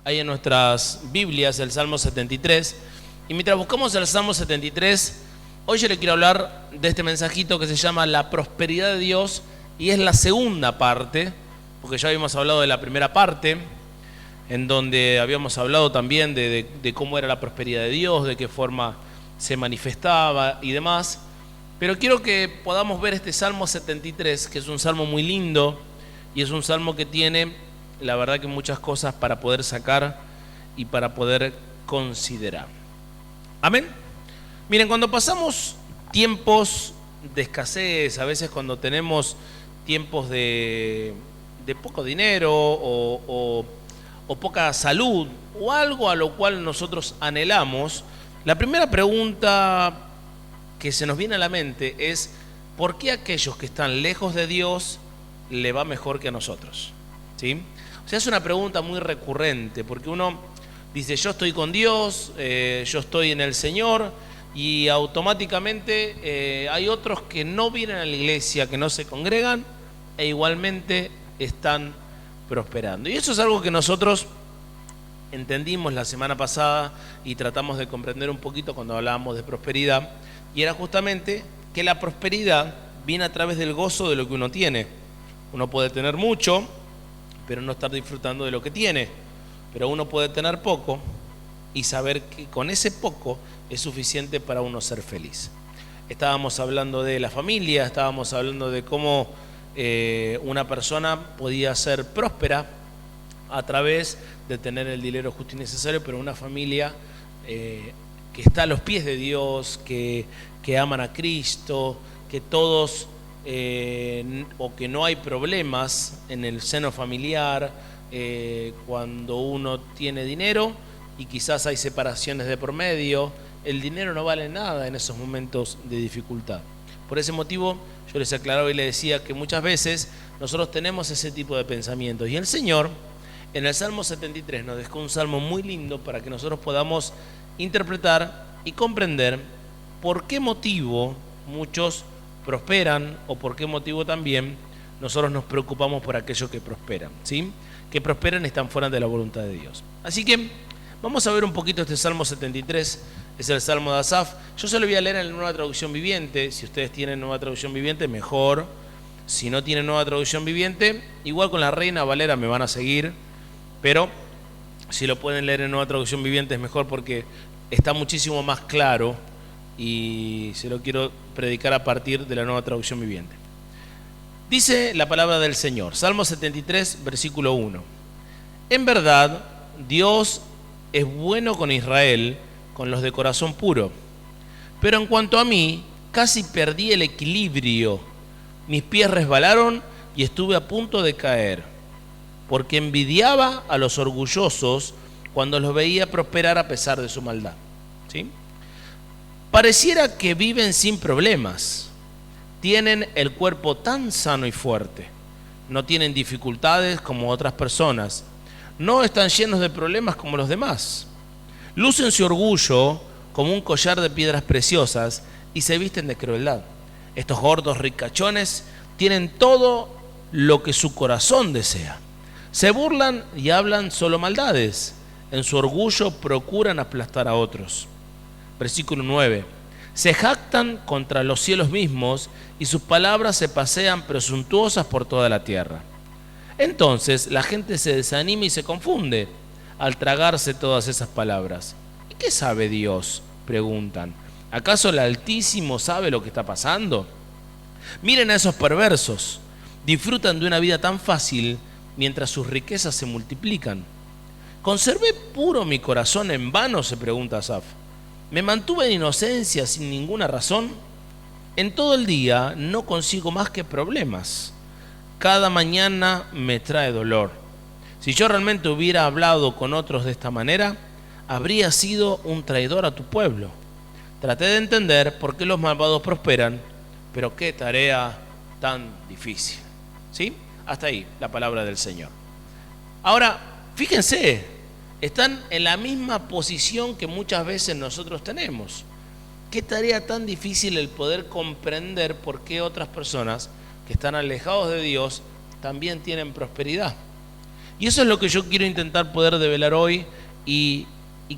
ahí en nuestras Biblias el Salmo 73. Y mientras buscamos el Salmo 73, hoy yo le quiero hablar de este mensajito que se llama La prosperidad de Dios, y es la segunda parte, porque ya habíamos hablado de la primera parte, en donde habíamos hablado también de cómo era la prosperidad de Dios, de qué forma se manifestaba y demás. Pero quiero que podamos ver este Salmo 73, que es un salmo muy lindo, y es un salmo que tiene, la verdad, que muchas cosas para poder sacar y para poder considerar. Amén. Miren, cuando pasamos tiempos de escasez, a veces cuando tenemos tiempos de poco dinero o poca salud o algo a lo cual nosotros anhelamos, la primera pregunta que se nos viene a la mente es: ¿por qué a aquellos que están lejos de Dios le va mejor que a nosotros? ¿Sí? O sea, es una pregunta muy recurrente, porque uno dice: yo estoy con Dios, yo estoy en el Señor, y automáticamente hay otros que no vienen a la iglesia, que no se congregan, e igualmente están prosperando. Y eso es algo que nosotros entendimos la semana pasada y tratamos de comprender un poquito cuando hablábamos de prosperidad, y era justamente que la prosperidad viene a través del gozo de lo que uno tiene. Uno puede tener mucho, pero no estar disfrutando de lo que tiene. Pero uno puede tener poco y saber que con ese poco es suficiente para uno ser feliz. Estábamos hablando de la familia, estábamos hablando de cómo una persona podía ser próspera a través de tener el dinero justo y necesario, pero una familia que está a los pies de Dios, que aman a Cristo, que todos o que no hay problemas en el seno familiar cuando uno tiene dinero, y quizás hay separaciones de por medio. El dinero no vale nada en esos momentos de dificultad. Por ese motivo yo les aclaraba y les decía que muchas veces nosotros tenemos ese tipo de pensamientos, y el Señor en el Salmo 73 nos dejó un salmo muy lindo para que nosotros podamos interpretar y comprender por qué motivo muchos prosperan, o por qué motivo también nosotros nos preocupamos por aquellos que prosperan, ¿sí? Que prosperan y están fuera de la voluntad de Dios. Así que vamos a ver un poquito este Salmo 73, es el Salmo de Asaf. Yo se lo voy a leer en la Nueva Traducción Viviente. Si ustedes tienen Nueva Traducción Viviente, mejor. Si no tienen Nueva Traducción Viviente, igual con la Reina Valera me van a seguir, pero si lo pueden leer en Nueva Traducción Viviente es mejor, porque está muchísimo más claro y se lo quiero predicar a partir de la Nueva Traducción Viviente. Dice la palabra del Señor, Salmo 73, versículo 1. En verdad, Dios es bueno con Israel, con los de corazón puro. Pero en cuanto a mí, casi perdí el equilibrio. Mis pies resbalaron y estuve a punto de caer, porque envidiaba a los orgullosos cuando los veía prosperar a pesar de su maldad. ¿Sí? Pareciera que viven sin problemas. Tienen el cuerpo tan sano y fuerte. No tienen dificultades como otras personas. No están llenos de problemas como los demás. Lucen su orgullo como un collar de piedras preciosas y se visten de crueldad. Estos gordos ricachones tienen todo lo que su corazón desea. Se burlan y hablan solo maldades. En su orgullo procuran aplastar a otros. Versículo 9. Se jactan contra los cielos mismos y sus palabras se pasean presuntuosas por toda la tierra. Entonces la gente se desanima y se confunde al tragarse todas esas palabras. ¿Y qué sabe Dios?, preguntan. ¿Acaso el Altísimo sabe lo que está pasando? Miren a esos perversos. Disfrutan de una vida tan fácil mientras sus riquezas se multiplican. ¿Conservé puro mi corazón en vano?, se pregunta Asaf. ¿Me mantuve en inocencia sin ninguna razón? En todo el día no consigo más que problemas. Cada mañana me trae dolor. Si yo realmente hubiera hablado con otros de esta manera, habría sido un traidor a tu pueblo. Traté de entender por qué los malvados prosperan, pero qué tarea tan difícil. ¿Sí? Hasta ahí la palabra del Señor. Ahora, fíjense, están en la misma posición que muchas veces nosotros tenemos. Qué tarea tan difícil el poder comprender por qué otras personas que están alejados de Dios también tienen prosperidad. Y eso es lo que yo quiero intentar poder develar hoy y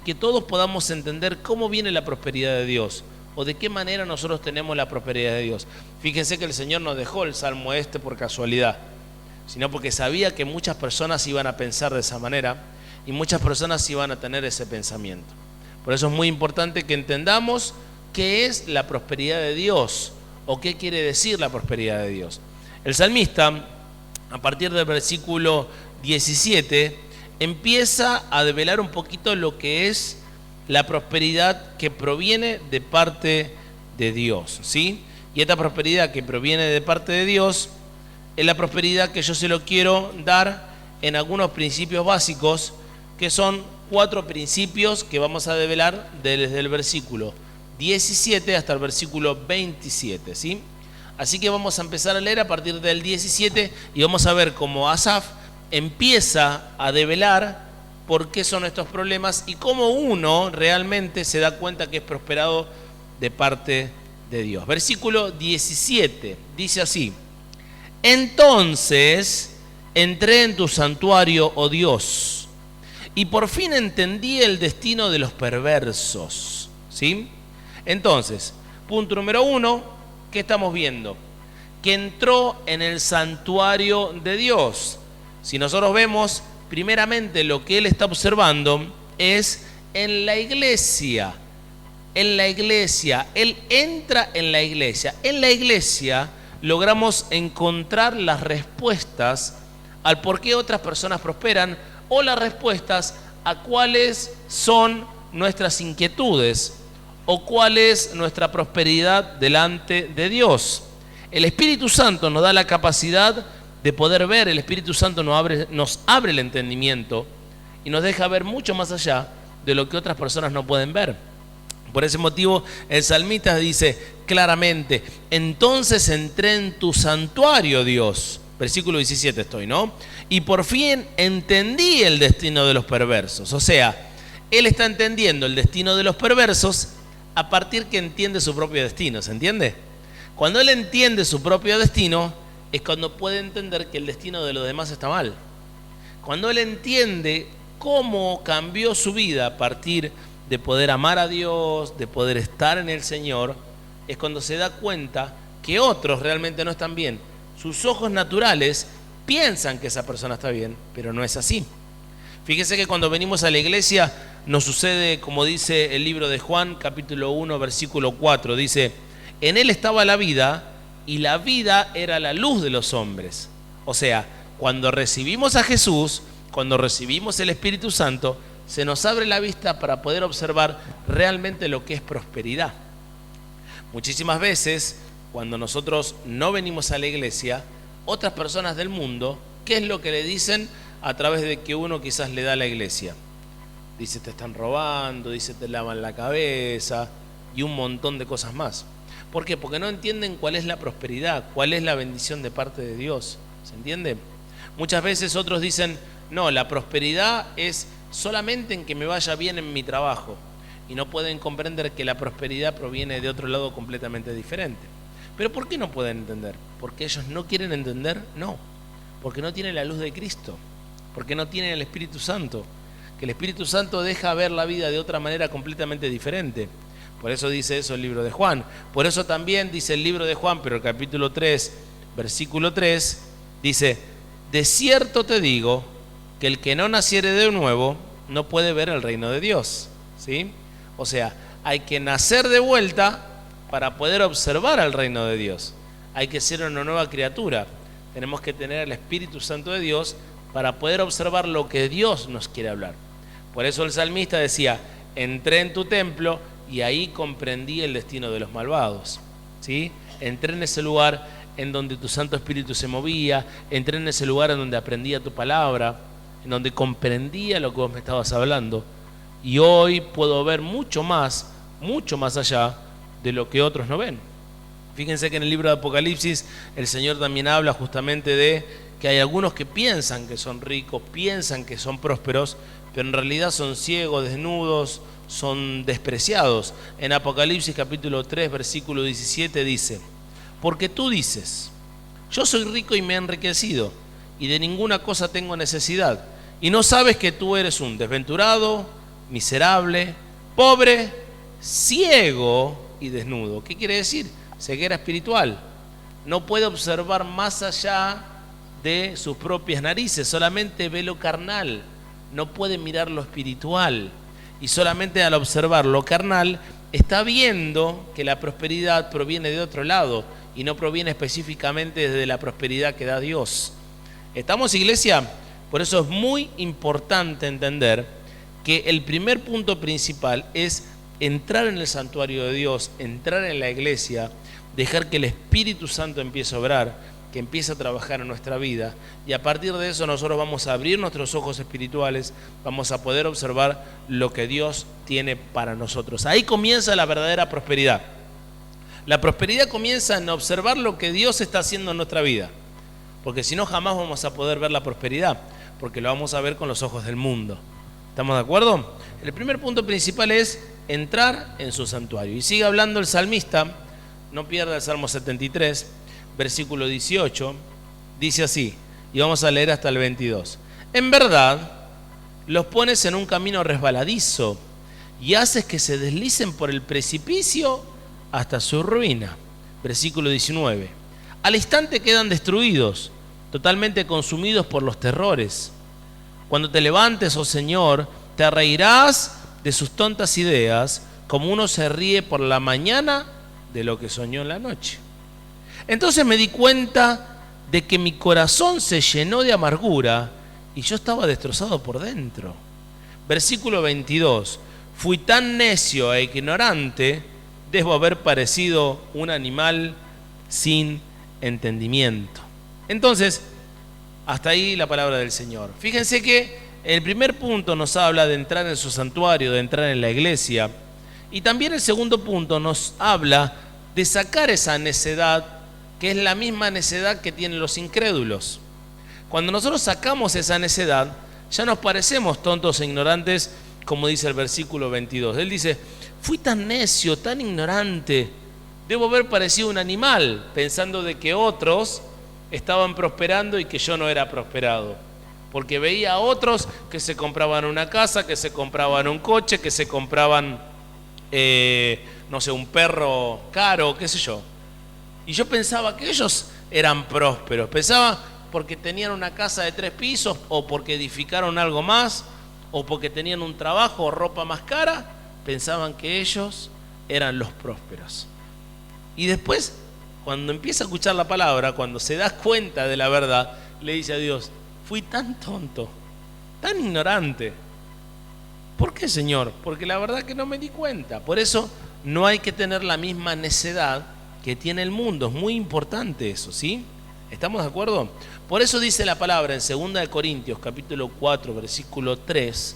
que todos podamos entender cómo viene la prosperidad de Dios o de qué manera nosotros tenemos la prosperidad de Dios. Fíjense que el Señor no dejó el salmo por casualidad, sino porque sabía que muchas personas iban a pensar de esa manera y muchas personas iban a tener ese pensamiento. Por eso es muy importante que entendamos qué es la prosperidad de Dios o qué quiere decir la prosperidad de Dios. El salmista, a partir del versículo 17, empieza a develar un poquito lo que es la prosperidad que proviene de parte de Dios, ¿sí? Y esta prosperidad que proviene de parte de Dios es la prosperidad que yo se lo quiero dar en algunos principios básicos, que son 4 principios que vamos a develar desde el versículo 17 hasta el versículo 27, ¿sí? Así que vamos a empezar a leer a partir del 17 y vamos a ver cómo Asaf empieza a develar por qué son estos problemas y cómo uno realmente se da cuenta que es prosperado de parte de Dios. Versículo 17 dice así: entonces entré en tu santuario, oh Dios, y por fin entendí el destino de los perversos, ¿sí? Entonces, punto número 1, ¿qué estamos viendo? Que entró en el santuario de Dios. Si nosotros vemos, primeramente lo que él está observando es en la iglesia. En la iglesia, él entra en la iglesia. En la iglesia logramos encontrar las respuestas al por qué otras personas prosperan o las respuestas a cuáles son nuestras inquietudes o cuál es nuestra prosperidad delante de Dios. El Espíritu Santo nos da la capacidad de poder ver, el Espíritu Santo nos abre el entendimiento y nos deja ver mucho más allá de lo que otras personas no pueden ver. Por ese motivo el salmista dice claramente: entonces entré en tu santuario, Dios. Versículo 17 estoy, ¿no? Y por fin entendí el destino de los perversos. O sea, él está entendiendo el destino de los perversos a partir que entiende su propio destino, ¿se entiende? Cuando él entiende su propio destino es cuando puede entender que el destino de los demás está mal. Cuando él entiende cómo cambió su vida a partir de poder amar a Dios, de poder estar en el Señor, es cuando se da cuenta que otros realmente no están bien. Sus ojos naturales piensan que esa persona está bien, pero no es así. Fíjese que cuando venimos a la iglesia nos sucede como dice el libro de Juan, capítulo 1, versículo 4, dice: en él estaba la vida y la vida era la luz de los hombres. O sea, cuando recibimos a Jesús, cuando recibimos el Espíritu Santo, se nos abre la vista para poder observar realmente lo que es prosperidad. Muchísimas veces, cuando nosotros no venimos a la iglesia, otras personas del mundo, ¿qué es lo que le dicen a través de que uno quizás le da a la iglesia? Dice: te están robando, dice: te lavan la cabeza y un montón de cosas más. ¿Por qué? Porque no entienden cuál es la prosperidad, cuál es la bendición de parte de Dios. ¿Se entiende? Muchas veces otros dicen: no, la prosperidad es solamente en que me vaya bien en mi trabajo. Y no pueden comprender que la prosperidad proviene de otro lado completamente diferente. ¿Pero por qué no pueden entender? ¿Porque ellos no quieren entender? No. Porque no tienen la luz de Cristo. Porque no tienen el Espíritu Santo. Que el Espíritu Santo deja ver la vida de otra manera completamente diferente. Por eso dice eso el libro de Juan. Por eso también dice el libro de Juan, pero el capítulo 3, versículo 3, dice: de cierto te digo que el que no naciere de nuevo no puede ver el reino de Dios. ¿Sí? O sea, hay que nacer de vuelta para poder observar el reino de Dios. Hay que ser una nueva criatura. Tenemos que tener el Espíritu Santo de Dios para poder observar lo que Dios nos quiere hablar. Por eso el salmista decía: entré en tu templo y ahí comprendí el destino de los malvados. ¿Sí? Entré en ese lugar en donde tu Santo Espíritu se movía, entré en ese lugar en donde aprendía tu palabra, en donde comprendía lo que vos me estabas hablando. Y hoy puedo ver mucho más allá de lo que otros no ven. Fíjense que en el libro de Apocalipsis el Señor también habla justamente de que hay algunos que piensan que son ricos, piensan que son prósperos, pero en realidad son ciegos, desnudos, son despreciados. En Apocalipsis capítulo 3, versículo 17 dice: porque tú dices: yo soy rico y me he enriquecido, y de ninguna cosa tengo necesidad, y no sabes que tú eres un desventurado, miserable, pobre, ciego y desnudo. ¿Qué quiere decir? Ceguera espiritual. No puede observar más allá de sus propias narices, solamente ve lo carnal, no puede mirar lo espiritual. Y solamente al observar lo carnal, está viendo que la prosperidad proviene de otro lado y no proviene específicamente de la prosperidad que da Dios. ¿Estamos, iglesia? Por eso es muy importante entender que el primer punto principal es entrar en el santuario de Dios, entrar en la iglesia, dejar que el Espíritu Santo empiece a obrar, que empiece a trabajar en nuestra vida, y a partir de eso nosotros vamos a abrir nuestros ojos espirituales, vamos a poder observar lo que Dios tiene para nosotros. Ahí comienza la verdadera prosperidad. La prosperidad comienza en observar lo que Dios está haciendo en nuestra vida, porque si no jamás vamos a poder ver la prosperidad, porque lo vamos a ver con los ojos del mundo. ¿Estamos de acuerdo? El primer punto principal es entrar en su santuario. Y sigue hablando el salmista, no pierda el Salmo 73, versículo 18, dice así, y vamos a leer hasta el 22. En verdad, los pones en un camino resbaladizo y haces que se deslicen por el precipicio hasta su ruina. Versículo 19. Al instante quedan destruidos, totalmente consumidos por los terrores. Cuando te levantes, oh Señor, te reirás de sus tontas ideas, como uno se ríe por la mañana de lo que soñó en la noche. Entonces me di cuenta de que mi corazón se llenó de amargura y yo estaba destrozado por dentro. Versículo 22. Fui tan necio e ignorante, debo haber parecido un animal sin entendimiento. Entonces, hasta ahí la palabra del Señor. Fíjense que el primer punto nos habla de entrar en su santuario, de entrar en la iglesia. Y también el segundo punto nos habla de sacar esa necedad, que es la misma necedad que tienen los incrédulos. Cuando nosotros sacamos esa necedad, ya nos parecemos tontos e ignorantes, como dice el versículo 22. Él dice, fui tan necio, tan ignorante, debo haber parecido un animal, pensando de que otros estaban prosperando y que yo no era prosperado. Porque veía a otros que se compraban una casa, que se compraban un coche, que se compraban, no sé, un perro caro, qué sé yo. Y yo pensaba que ellos eran prósperos. Pensaba porque tenían una casa de 3 pisos, o porque edificaron algo más, o porque tenían un trabajo o ropa más cara, pensaban que ellos eran los prósperos. Y después, cuando empieza a escuchar la palabra, cuando se da cuenta de la verdad, le dice a Dios, fui tan tonto, tan ignorante. ¿Por qué, Señor? Porque la verdad que no me di cuenta. Por eso no hay que tener la misma necedad que tiene el mundo. Es muy importante eso, ¿sí? ¿Estamos de acuerdo? Por eso dice la palabra en 2 Corintios, capítulo 4, versículo 3,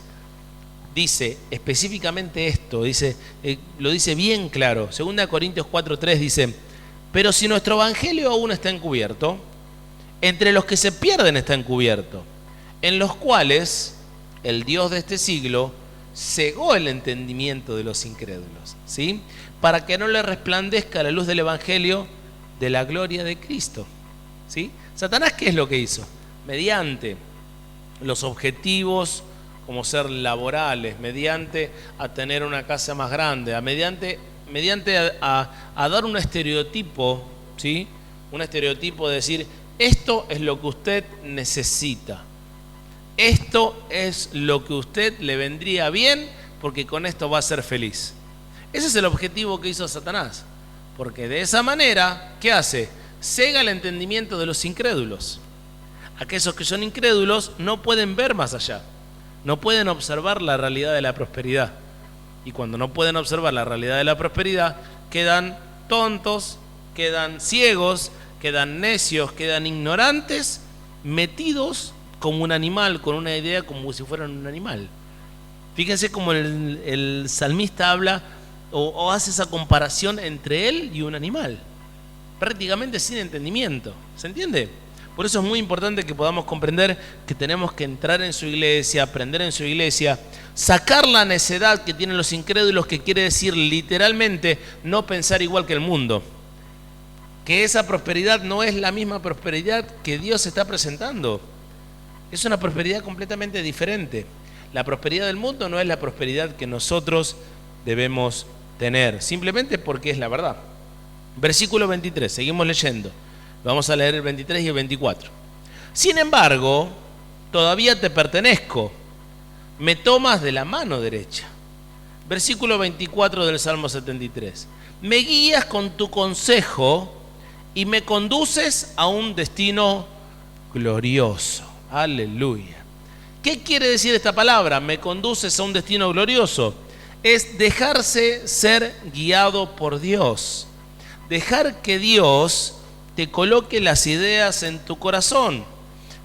dice específicamente esto, lo dice bien claro. 2 Corintios 4, 3 dice, pero si nuestro evangelio aún está encubierto, entre los que se pierden está encubierto, en los cuales el Dios de este siglo cegó el entendimiento de los incrédulos, ¿sí? Para que no le resplandezca la luz del evangelio de la gloria de Cristo, ¿sí? Satanás, ¿qué es lo que hizo? Mediante los objetivos como ser laborales, mediante a tener una casa más grande, mediante a dar un estereotipo, ¿sí? Un estereotipo de decir, esto es lo que usted necesita, esto es lo que usted le vendría bien, porque con esto va a ser feliz. Ese es el objetivo que hizo Satanás, porque de esa manera, ¿qué hace? Cega el entendimiento de los incrédulos. Aquellos que son incrédulos no pueden ver más allá, no pueden observar la realidad de la prosperidad. Y cuando no pueden observar la realidad de la prosperidad, quedan tontos, quedan ciegos, quedan necios, quedan ignorantes, metidos como un animal, con una idea como si fueran un animal. Fíjense cómo el salmista habla o hace esa comparación entre él y un animal, prácticamente sin entendimiento. ¿Se entiende? Por eso es muy importante que podamos comprender que tenemos que entrar en su iglesia, aprender en su iglesia, sacar la necedad que tienen los incrédulos, que quiere decir literalmente no pensar igual que el mundo. Que esa prosperidad no es la misma prosperidad que Dios está presentando. Es una prosperidad completamente diferente. La prosperidad del mundo no es la prosperidad que nosotros debemos tener, simplemente porque es la verdad. Versículo 23, seguimos leyendo. Vamos a leer el 23 y el 24. Sin embargo, todavía te pertenezco, me tomas de la mano derecha. Versículo 24 del Salmo 73. Me guías con tu consejo y me conduces a un destino glorioso. Aleluya. ¿Qué quiere decir esta palabra? Me conduces a un destino glorioso. Es dejarse ser guiado por Dios. Dejar que Dios te coloque las ideas en tu corazón.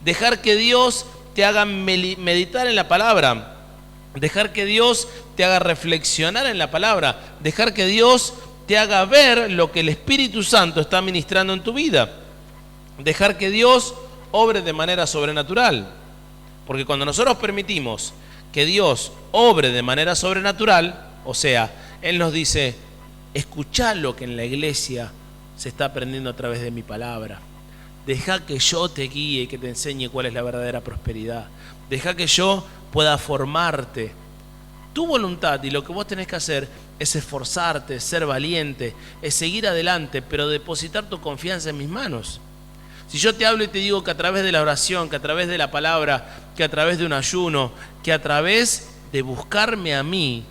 Dejar que Dios te haga meditar en la palabra. Dejar que Dios te haga reflexionar en la palabra. Dejar que Dios te haga ver lo que el Espíritu Santo está ministrando en tu vida. Dejar que Dios obre de manera sobrenatural. Porque cuando nosotros permitimos que Dios obre de manera sobrenatural, o sea, Él nos dice, escuchá lo que en la iglesia se está aprendiendo a través de mi palabra. Deja que yo te guíe y que te enseñe cuál es la verdadera prosperidad. Deja que yo pueda formarte. Tu voluntad y lo que vos tenés que hacer es esforzarte, ser valiente, es seguir adelante, pero depositar tu confianza en mis manos. Si yo te hablo y te digo que a través de la oración, que a través de la palabra, que a través de un ayuno, que a través de buscarme a mí,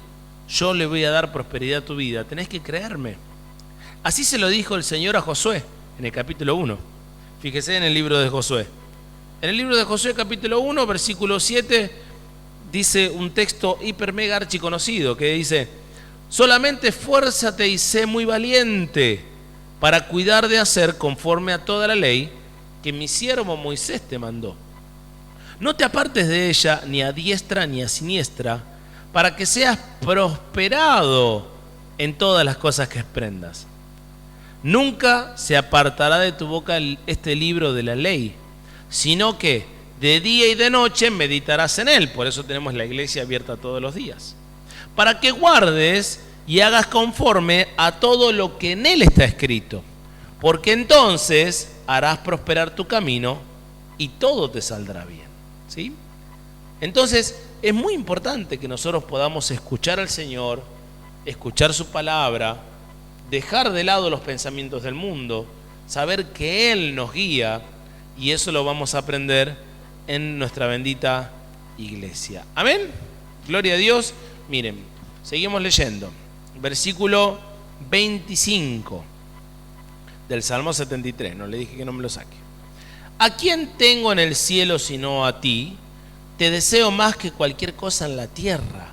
yo le voy a dar prosperidad a tu vida, tenés que creerme. Así se lo dijo el Señor a Josué en el capítulo 1. Fíjese en el libro de Josué. En el libro de Josué capítulo 1, versículo 7, dice un texto hiper mega archiconocido que dice: solamente esfuérzate y sé muy valiente para cuidar de hacer conforme a toda la ley que mi siervo Moisés te mandó. No te apartes de ella ni a diestra ni a siniestra, para que seas prosperado en todas las cosas que emprendas. Nunca se apartará de tu boca este libro de la ley, sino que de día y de noche meditarás en él. Por eso tenemos la iglesia abierta todos los días. Para que guardes y hagas conforme a todo lo que en él está escrito. Porque entonces harás prosperar tu camino y todo te saldrá bien. ¿Sí? Entonces es muy importante que nosotros podamos escuchar al Señor, escuchar su palabra, dejar de lado los pensamientos del mundo, saber que Él nos guía, y eso lo vamos a aprender en nuestra bendita iglesia. Amén. Gloria a Dios. Miren, seguimos leyendo. Versículo 25 del Salmo 73. No le dije que no me lo saque. ¿A quién tengo en el cielo sino a ti? Te deseo más que cualquier cosa en la tierra.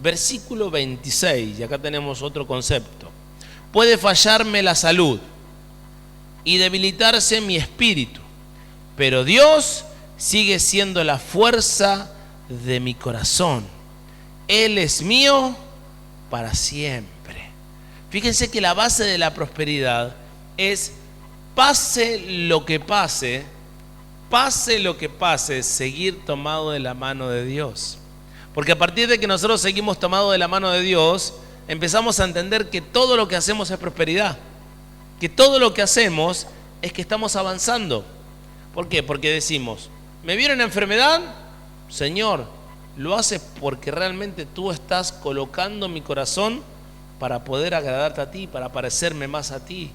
Versículo 26. Y acá tenemos otro concepto. Puede fallarme la salud y debilitarse mi espíritu, pero Dios sigue siendo la fuerza de mi corazón. Él es mío para siempre. Fíjense que la base de la prosperidad es: pase lo que pase, seguir tomado de la mano de Dios. Porque a partir de que nosotros seguimos tomados de la mano de Dios, empezamos a entender que todo lo que hacemos es prosperidad. Que todo lo que hacemos es que estamos avanzando. ¿Por qué? Porque decimos, ¿me viene una enfermedad? Señor, lo haces porque realmente tú estás colocando mi corazón para poder agradarte a ti, para parecerme más a ti.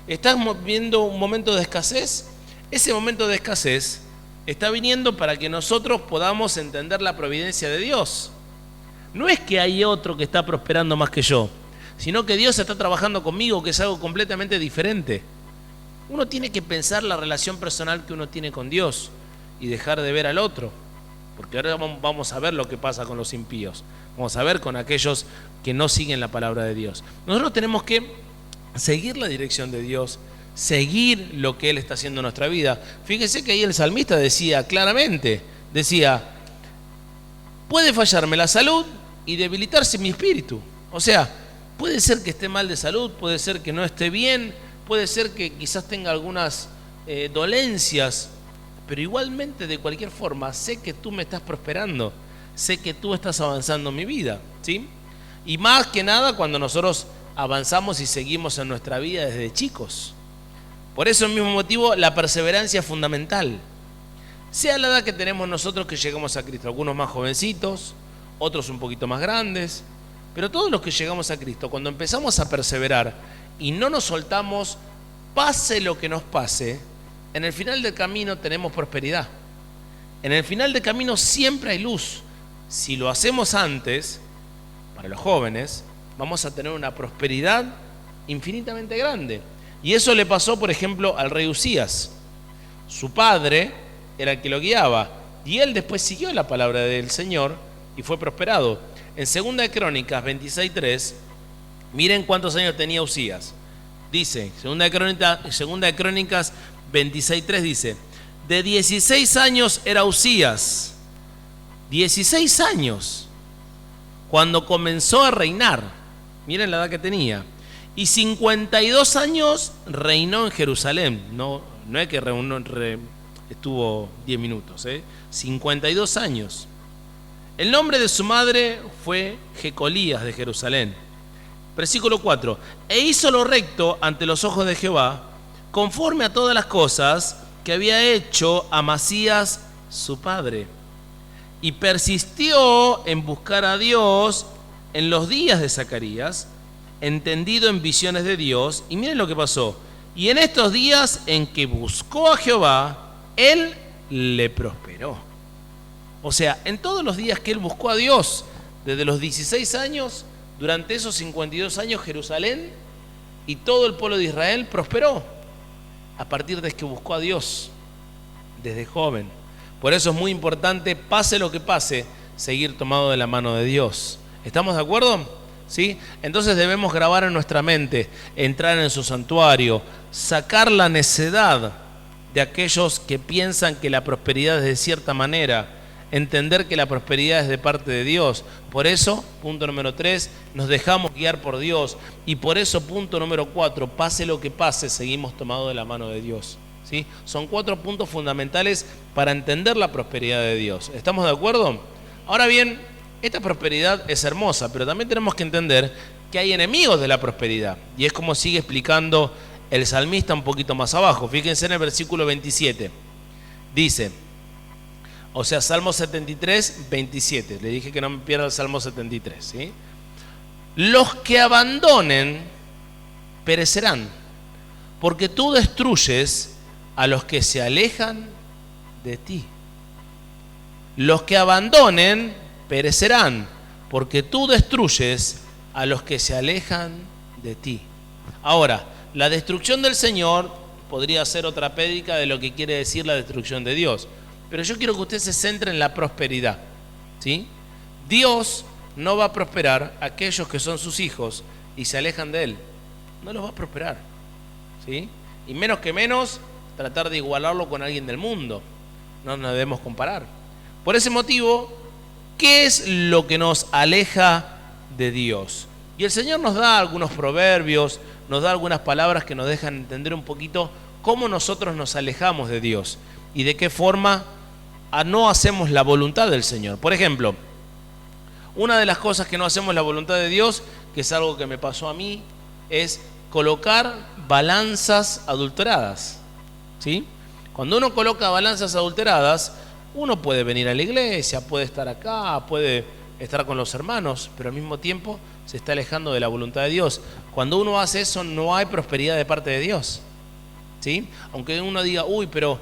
¿Estás viendo un momento de escasez? Ese momento de escasez está viniendo para que nosotros podamos entender la providencia de Dios. No es que hay otro que está prosperando más que yo, sino que Dios está trabajando conmigo, que es algo completamente diferente. Uno tiene que pensar la relación personal que uno tiene con Dios y dejar de ver al otro, porque ahora vamos a ver lo que pasa con los impíos, vamos a ver con aquellos que no siguen la palabra de Dios. Nosotros tenemos que seguir la dirección de Dios, seguir lo que Él está haciendo en nuestra vida. Fíjese que ahí el salmista decía claramente, puede fallarme la salud y debilitarse mi espíritu. O sea, puede ser que esté mal de salud, puede ser que no esté bien, puede ser que quizás tenga algunas dolencias, pero igualmente, de cualquier forma, sé que tú me estás prosperando, sé que tú estás avanzando en mi vida, ¿sí? Y más que nada cuando nosotros avanzamos y seguimos en nuestra vida desde chicos. Por eso, el mismo motivo, la perseverancia es fundamental. sea la edad que tenemos nosotros que llegamos a Cristo, algunos más jovencitos, otros un poquito más grandes, pero todos los que llegamos a Cristo, cuando empezamos a perseverar y no nos soltamos, pase lo que nos pase, en el final del camino tenemos prosperidad. En el final del camino siempre hay luz. Si lo hacemos antes, para los jóvenes, vamos a tener una prosperidad infinitamente grande. Y eso le pasó, por ejemplo, al rey Usías. Su padre era el que lo guiaba, y él después siguió la palabra del Señor y fue prosperado. En 2 de Crónicas 26:3, miren cuántos años tenía Usías. Dice, 2 de Crónicas 26:3 dice, de 16 años era Usías, 16 años, cuando comenzó a reinar. Miren la edad que tenía. Y 52 años reinó en Jerusalén. No es que estuvo 10 minutos, 52 años. El nombre de su madre fue Jecolías de Jerusalén. Versículo 4. E hizo lo recto ante los ojos de Jehová, conforme a todas las cosas que había hecho Amasías su padre. Y persistió en buscar a Dios en los días de Zacarías, entendido en visiones de Dios. Y miren lo que pasó. Y en estos días en que buscó a Jehová, él le prosperó. O sea, en todos los días que él buscó a Dios, desde los 16 años, durante esos 52 años, Jerusalén y todo el pueblo de Israel prosperó a partir de que buscó a Dios desde joven. Por eso es muy importante, pase lo que pase, seguir tomado de la mano de Dios. ¿Estamos de acuerdo? ¿Sí? Entonces debemos grabar en nuestra mente, entrar en su santuario, sacar la necedad de aquellos que piensan que la prosperidad es de cierta manera, entender que la prosperidad es de parte de Dios. Por eso, punto número 3, nos dejamos guiar por Dios. Y por eso, punto número 4, pase lo que pase, seguimos tomados de la mano de Dios. ¿Sí? Son 4 puntos fundamentales para entender la prosperidad de Dios. ¿Estamos de acuerdo? Ahora bien, esta prosperidad es hermosa, pero también tenemos que entender que hay enemigos de la prosperidad. Y es como sigue explicando el salmista un poquito más abajo. Fíjense en el versículo 27. Dice, o sea, Salmo 73, 27. Le dije que no me pierda el Salmo 73. ¿Sí? Los que abandonen perecerán, porque tú destruyes a los que se alejan de ti. Los que abandonen perecerán, porque tú destruyes a los que se alejan de ti. Ahora, la destrucción del Señor podría ser otra prédica de lo que quiere decir la destrucción de Dios. Pero yo quiero que usted se centre en la prosperidad. ¿Sí? Dios no va a prosperar a aquellos que son sus hijos y se alejan de Él. No los va a prosperar. ¿Sí? Y menos que menos tratar de igualarlo con alguien del mundo. No nos debemos comparar. Por ese motivo, ¿qué es lo que nos aleja de Dios? Y el Señor nos da algunos proverbios, nos da algunas palabras que nos dejan entender un poquito cómo nosotros nos alejamos de Dios y de qué forma no hacemos la voluntad del Señor. Por ejemplo, una de las cosas que no hacemos la voluntad de Dios, que es algo que me pasó a mí, es colocar balanzas adulteradas. ¿Sí? Cuando uno coloca balanzas adulteradas, uno puede venir a la iglesia, puede estar acá, puede estar con los hermanos, pero al mismo tiempo se está alejando de la voluntad de Dios. Cuando uno hace eso, no hay prosperidad de parte de Dios. ¿Sí? Aunque uno diga, uy, pero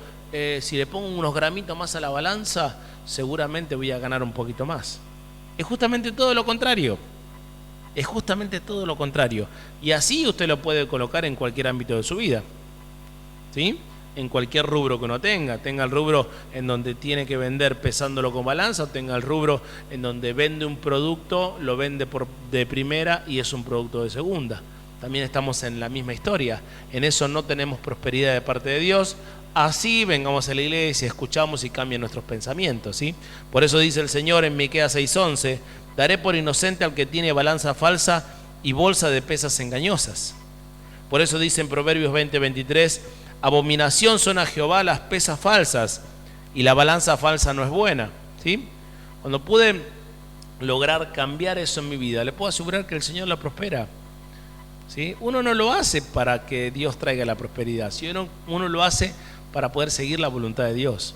si le pongo unos gramitos más a la balanza, seguramente voy a ganar un poquito más. Es justamente todo lo contrario. Es justamente todo lo contrario. Y así usted lo puede colocar en cualquier ámbito de su vida. ¿Sí? En cualquier rubro que uno tenga el rubro en donde tiene que vender pesándolo con balanza, o tenga el rubro en donde vende un producto, lo vende de primera y es un producto de segunda. También estamos en la misma historia. En eso no tenemos prosperidad de parte de Dios. Así vengamos a la iglesia, escuchamos y cambian nuestros pensamientos. ¿Sí? Por eso dice el Señor en Miqueas 6:11, daré por inocente al que tiene balanza falsa y bolsa de pesas engañosas. Por eso dice en Proverbios 20:23, abominación son a Jehová las pesas falsas y la balanza falsa no es buena. ¿Sí? Cuando pude lograr cambiar eso en mi vida, le puedo asegurar que el Señor la prospera. ¿Sí? Uno no lo hace para que Dios traiga la prosperidad, sino uno lo hace para poder seguir la voluntad de Dios.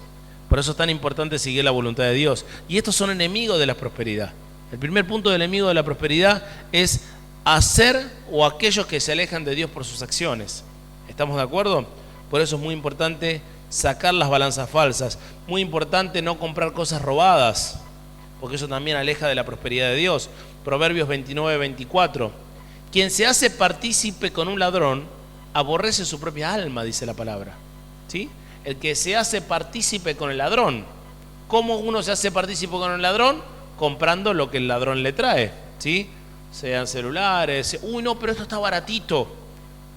Por eso es tan importante seguir la voluntad de Dios. Y estos son enemigos de la prosperidad. El primer punto del enemigo de la prosperidad es hacer o aquellos que se alejan de Dios por sus acciones. ¿Estamos de acuerdo? Por eso es muy importante sacar las balanzas falsas. Muy importante no comprar cosas robadas, porque eso también aleja de la prosperidad de Dios. Proverbios 29-24. Quien se hace partícipe con un ladrón, aborrece su propia alma, dice la palabra. ¿Sí? El que se hace partícipe con el ladrón. ¿Cómo uno se hace partícipe con el ladrón? Comprando lo que el ladrón le trae. ¿Sí? Sean celulares. Uy, no, pero esto está baratito.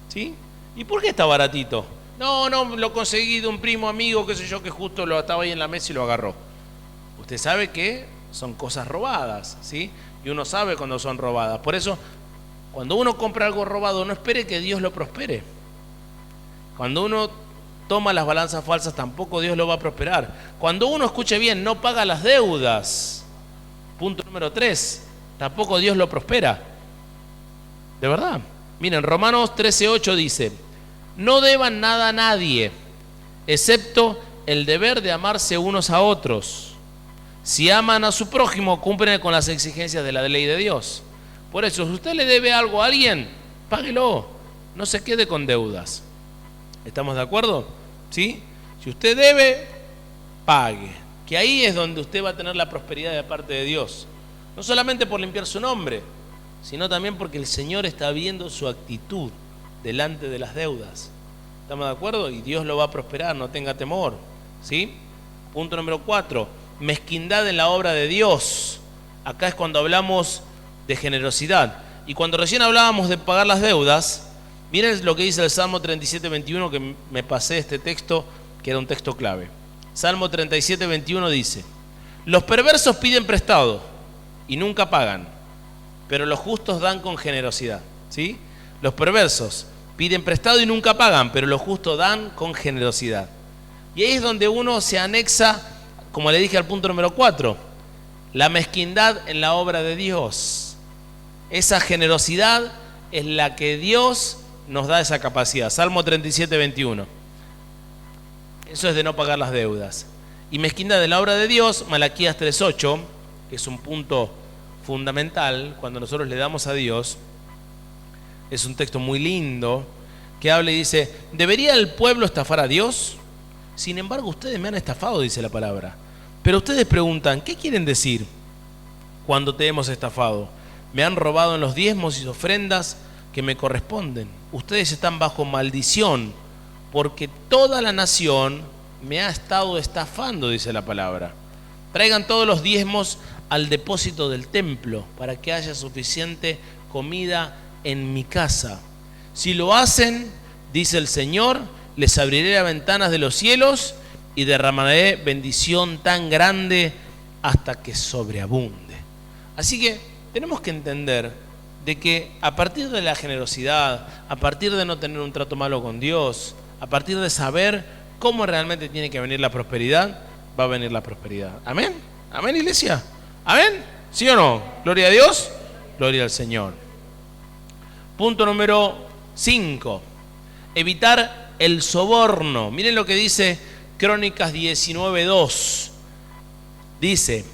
¿Sí? ¿Y por qué está baratito? No, lo conseguí de un primo amigo, qué sé yo, que justo lo estaba ahí en la mesa y lo agarró. Usted sabe que son cosas robadas, ¿sí? Y uno sabe cuando son robadas. Por eso, cuando uno compra algo robado, no espere que Dios lo prospere. Cuando uno toma las balanzas falsas, tampoco Dios lo va a prosperar. Cuando uno, escuche bien, no paga las deudas, punto número 3, tampoco Dios lo prospera. De verdad. Miren, Romanos 13:8 dice: no deban nada a nadie, excepto el deber de amarse unos a otros. Si aman a su prójimo, cumplen con las exigencias de la ley de Dios. Por eso, si usted le debe algo a alguien, páguelo, no se quede con deudas. ¿Estamos de acuerdo? ¿Sí? Si usted debe, pague. Que ahí es donde usted va a tener la prosperidad de parte de Dios. No solamente por limpiar su nombre, sino también porque el Señor está viendo su actitud delante de las deudas. ¿Estamos de acuerdo? Y Dios lo va a prosperar, no tenga temor. ¿Sí? Punto número 4, mezquindad en la obra de Dios. Acá es cuando hablamos de generosidad. Y cuando recién hablábamos de pagar las deudas, miren lo que dice el Salmo 37:21, que me pasé este texto, que era un texto clave. Salmo 37:21 dice: los perversos piden prestado y nunca pagan, pero los justos dan con generosidad. ¿Sí? Los perversos piden prestado y nunca pagan, pero los justos dan con generosidad. Y ahí es donde uno se anexa, como le dije al punto número 4, la mezquindad en la obra de Dios. Esa generosidad es la que Dios nos da esa capacidad. Salmo 37:21. Eso es de no pagar las deudas. Y mezquindad de la obra de Dios, Malaquías 3:8, que es un punto fundamental cuando nosotros le damos a Dios. Es un texto muy lindo que habla y dice: ¿debería el pueblo estafar a Dios? Sin embargo, ustedes me han estafado, dice la palabra. Pero ustedes preguntan, ¿qué quieren decir cuando te hemos estafado? Me han robado en los diezmos y ofrendas que me corresponden. Ustedes están bajo maldición, porque toda la nación me ha estado estafando, dice la palabra. Traigan todos los diezmos al depósito del templo, para que haya suficiente comida en mi casa. Si lo hacen, dice el Señor, les abriré las ventanas de los cielos y derramaré bendición tan grande hasta que sobreabunde. Así que tenemos que entender de que a partir de la generosidad, a partir de no tener un trato malo con Dios, a partir de saber cómo realmente tiene que venir la prosperidad, va a venir la prosperidad. ¿Amén? ¿Amén, iglesia? ¿Amén? ¿Sí o no? Gloria a Dios, gloria al Señor. Punto número 5. Evitar el soborno. Miren lo que dice Crónicas 19:2. Dice: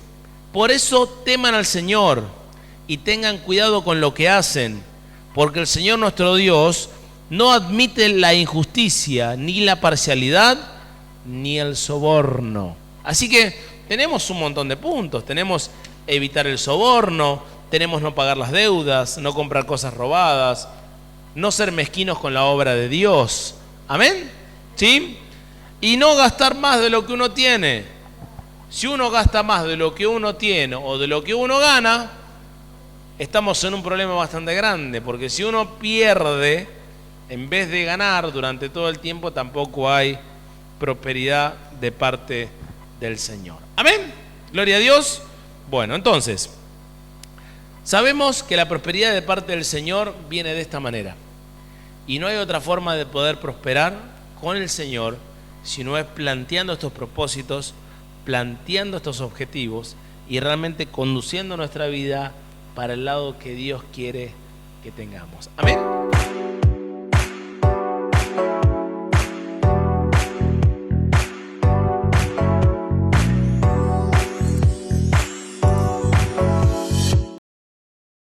por eso teman al Señor y tengan cuidado con lo que hacen, porque el Señor nuestro Dios no admite la injusticia, ni la parcialidad, ni el soborno. Así que tenemos un montón de puntos. Tenemos evitar el soborno, tenemos no pagar las deudas, no comprar cosas robadas, no ser mezquinos con la obra de Dios. ¿Amén? ¿Sí? Y no gastar más de lo que uno tiene. Si uno gasta más de lo que uno tiene o de lo que uno gana, estamos en un problema bastante grande, porque si uno pierde en vez de ganar durante todo el tiempo, tampoco hay prosperidad de parte del Señor. ¿Amén? Gloria a Dios. Bueno, entonces, sabemos que la prosperidad de parte del Señor viene de esta manera. Y no hay otra forma de poder prosperar con el Señor si no es planteando estos propósitos, planteando estos objetivos y realmente conduciendo nuestra vida para el lado que Dios quiere que tengamos. Amén.